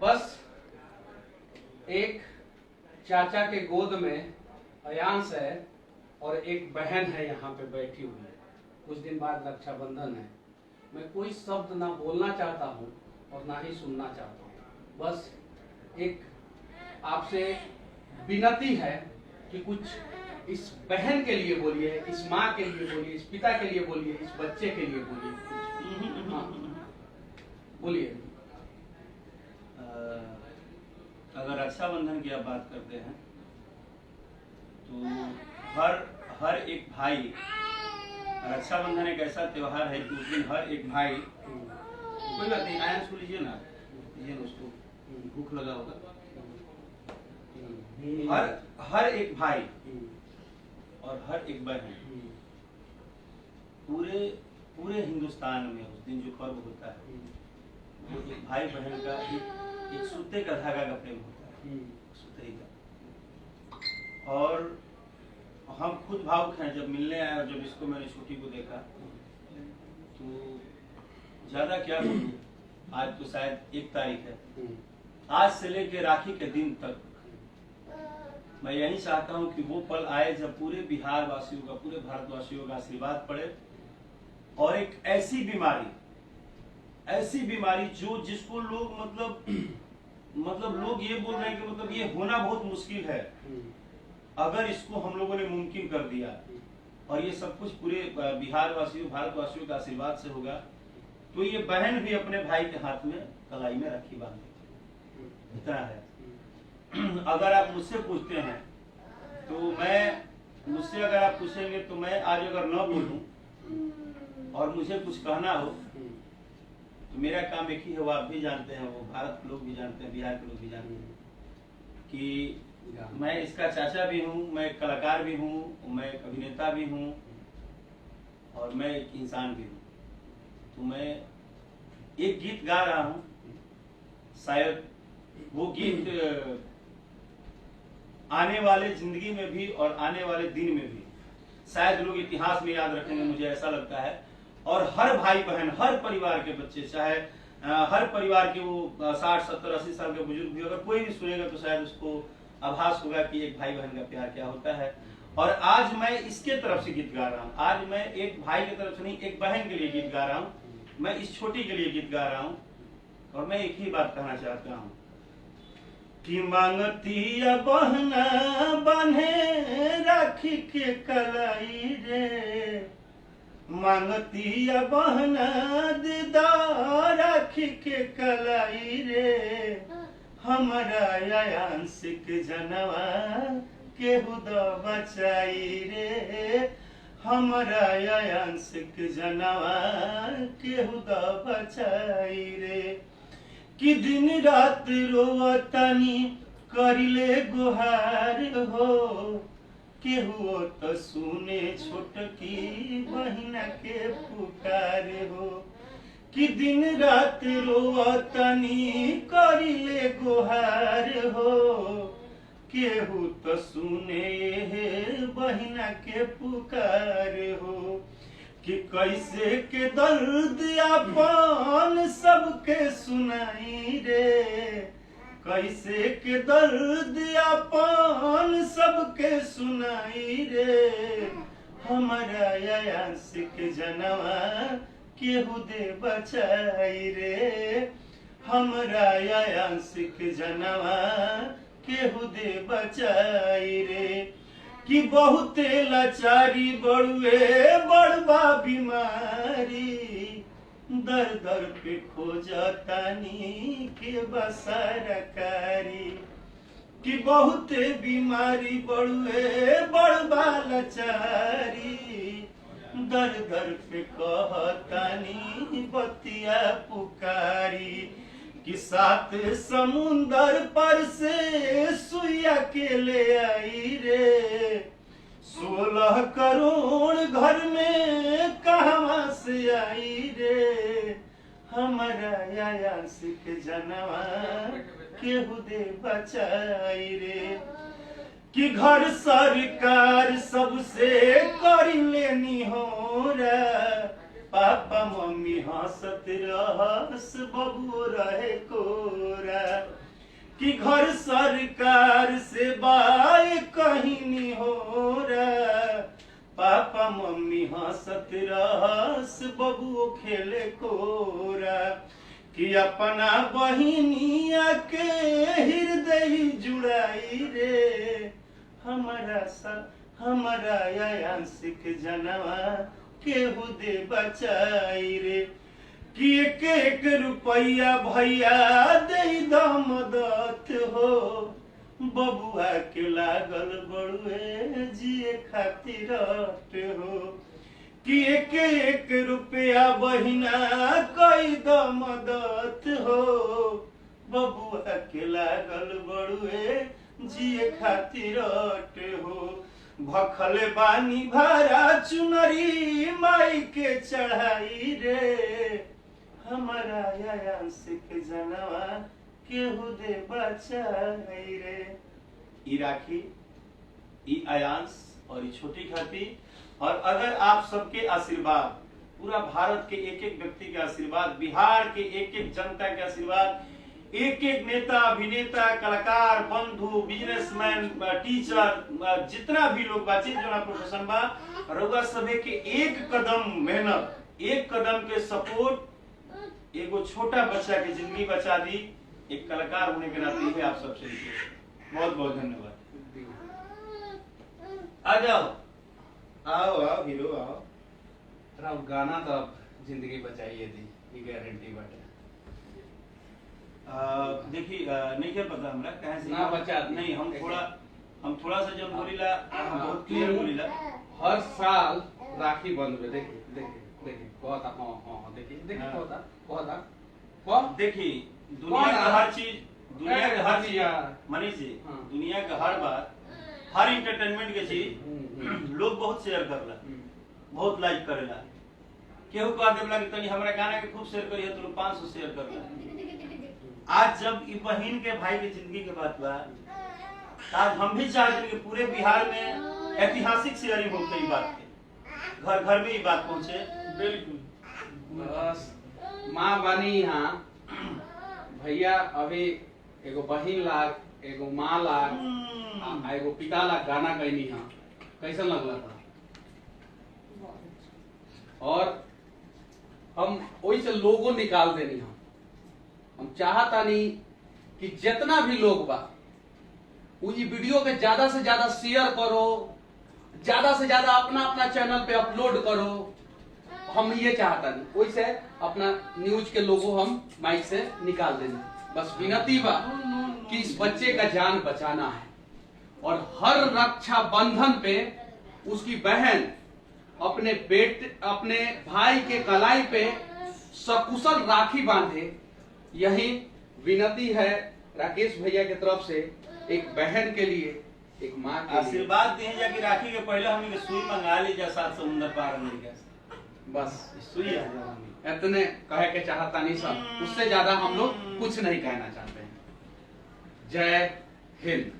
बस एक चाचा के गोद में अयांश है और एक बहन है यहाँ पे बैठी हुई है। कुछ दिन बाद रक्षाबंधन है। मैं कोई शब्द ना बोलना चाहता हूँ और ना ही सुनना चाहता हूँ। बस एक आपसे विनती है कि कुछ इस बहन के लिए बोलिए, इस माँ के लिए बोलिए, इस पिता के लिए बोलिए, इस बच्चे के लिए बोलिए। हाँ, बोलिए। अगर रक्षाबंधन की आप बात करते हैं तो हर एक भाई, रक्षाबंधन एक ऐसा त्योहार है कि उस दिन हर एक भाई, कोई बात नहीं, आया सुन लीजिए ना, उसको भूख लगा होगा। हर एक भाई और हर एक बहन पूरे हिंदुस्तान में उस दिन जो पर्व होता है वो एक भाई बहन का एक सूते का धागा का प्रेम होता है, सूते का। और हम खुद भावुक हैं जब मिलने आए और जब इसको मैंने छोटी को देखा तो ज्यादा क्या बोलूं, आज तो शायद 1 तारीख है, आज से लेकर राखी के दिन तक मैं यही चाहता हूं कि वो पल आए जब पूरे बिहार वासियों का, पूरे भारतवासियों का आशीर्वाद पड़े और एक ऐसी बीमारी जो जिसको लोग मतलब लोग ये बोल रहे हैं कि मतलब ये होना बहुत मुश्किल है, अगर इसको हम लोगों ने मुमकिन कर दिया और ये सब कुछ पूरे बिहार वासियों, भारतवासियों का आशीर्वाद से होगा, तो ये बहन भी अपने भाई के हाथ में कलाई में राखी बांधे। इतना है। अगर आप मुझसे पूछते हैं तो मुझसे अगर आप पूछेंगे तो मैं आज अगर न बोलूं और मुझे कुछ कहना हो तो मेरा काम एक ही है, वो आप भी जानते हैं, वो भारत के लोग भी जानते हैं, बिहार के लोग भी जानते हैं कि मैं इसका चाचा भी हूँ, मैं एक कलाकार भी हूँ, मैं एक अभिनेता भी हूँ और मैं एक इंसान भी हूँ। तो मैं एक गीत गा रहा हूँ, शायद वो गीत आने वाले जिंदगी में भी और आने वाले दिन में भी शायद लोग इतिहास में याद रखेंगे, मुझे ऐसा लगता है। और हर भाई बहन, हर परिवार के बच्चे, चाहे हर परिवार के वो 60, 70, 80 साल के बुजुर्ग भी, अगर कोई भी सुनेगा तो शायद उसको आभास होगा कि एक भाई बहन का प्यार क्या होता है। और आज मैं इसके तरफ से गीत गा रहा हूँ, आज मैं एक भाई की तरफ से नहीं, एक बहन के लिए गीत गा रहा हूँ, मैं इस छोटी के लिए गीत गा रहा हूँ। और मैं एक ही बात कहना चाहता हूँ कि मांगती बहना बन्हे राखी के कलाई रे, मांगती बहना दीदा राखी के कलाई रे, हमारा आंशिक जनवा केहू द बचाई रे, हमारा आंशिक जनवा केहू द बचाई रे। कि दिन रात रोवतानी करिले गुहार हो, केहू तो सुने छोटकी बहिना के पुकार हो। कि दिन रात रोवतानी करिले गुहार हो, केहू तो सुने बहिना के पुकार हो। कि कैसे के दर्द अपन सबके सुनाई रे, कैसे के दर्द अपन सबके सुनाई रे, हमारा आंशिक जनवा केहू दे बचाई रे, हमारा आंशिक जनवा केहू दे बचाई रे। कि बहुते लाचारी बड़ुए बड़बा बीमारी, दर दर पे खोजतानी के बसरकारी। कि बहुते बीमारी बड़ुए बड़बा लाचारी, दर दर पे कहतानी बतिया पुकारी। कि 7 समुंदर पर से सुइया के ले आई रे, 16 करोड़ घर में कहवा से आई रे, हमारा आंशिक जनवा केहू दे बचाई रे। कि घर सरकार सबसे कर लेनी हो रा, पापा मम्मी हंसत रहस बबू रहे कोरा। कि घर सरकार से बाय कहीं नहीं हो रहा, पापा मम्मी हंसत रहस बबुओ खेले कोरा, कि अपना बहिनिया के हृदय जुड़ाई रे, हमारा आंशिक जनवा केहू दे बचाई रे, कि एक एक रुपया भैया दे दमदत हो, बबुआ के लागल बड़ुए जिए खातिर हो, कि एक एक रुपया बहिना कई दमदत हो, बबुआ के लागल बड़ुए जिए खातिर हो, भखल बानी भरा चुनरी माई के चढ़ाई रे, हमारा आंशिक जनवा केहू दे बचाई रे। ई राखी, ई आयांश और ई छोटी खाती, और अगर आप सबके आशीर्वाद, पूरा भारत के एक एक व्यक्ति के आशीर्वाद, बिहार के एक एक जनता के आशीर्वाद, एक एक नेता, अभिनेता, कलाकार, बंधु, बिजनेसमैन, टीचर, जितना भी लोग बातचीत जो प्रोफेशन बा, रउआ सभे के एक कदम मेहनत, एक कदम के सपोर्ट एगो छोटा बच्चा की जिंदगी बचा दी। एक कलाकार होने के नाते है आप सबसे बहुत बहुत धन्यवाद। आ जाओ, आओ आओ हीरो आओ। राव गाना तो अब जिंदगी बचाइए थी, ये गारंटी बाटे। देखिए नहीं क्या पता हमरा कहां से ना बचा नहीं, हम थोड़ा सा जब बोलीला बहुत क्लियर बोलीला। हर साल राखी बंद में देखिए देखिए देखिए कहता हां देखिए देखिए कहता देखिए दुनिया का हर चीज, दुनिया का हर चीज मनीष जी, दुनिया का हर बात, हर इंटरटेनमेंट के चीज लोग बहुत शेयर करला, बहुत लाइक करेला। केहू कह देला कि तनी हमरा गाना के खूब शेयर करिए तो लोग 500 शेयर करला। आज जब ई बहन के भाई के जिंदगी के बात बा, आज हम भी चाहते हैं कि पूरे बिहार में ऐतिहासिक शेयरिंग हो गई बात के, घर घर में ये बात पहुंचे। बिल्कुल बस माँ बानी यहाँ भैया, अभी एगो बहिन लाग, एगो माँ लाग, एगो पिता लाग गाना गईनी यहाँ, कैसा लगला था? और हम वही से लोगो निकाल देनी हम चाहता नहीं कि जितना भी लोग बा वो ये वीडियो के ज्यादा से ज्यादा शेयर करो, ज्यादा से ज्यादा अपना अपना चैनल पे अपलोड करो। हम ये चाहता नहीं, वही से अपना न्यूज के लोगो हम माइक से निकाल देंगे। बस विनती बा कि इस बच्चे का जान बचाना है, और हर रक्षा बंधन पे उसकी बहन अपने भाई के कलाई पे सकुशल राखी बांधे, यही विनती है राकेश भैया की तरफ से। एक बहन के लिए, एक माँ के आशीर्वाद दें जाके राखी के पहले हम सुई मंगा ली जा 7 समुद्र पार अमेरिका से, बस सुई इतने कहे के चाहता नहीं सब, उससे ज्यादा हम लोग कुछ नहीं कहना चाहते हैं। जय हिंद।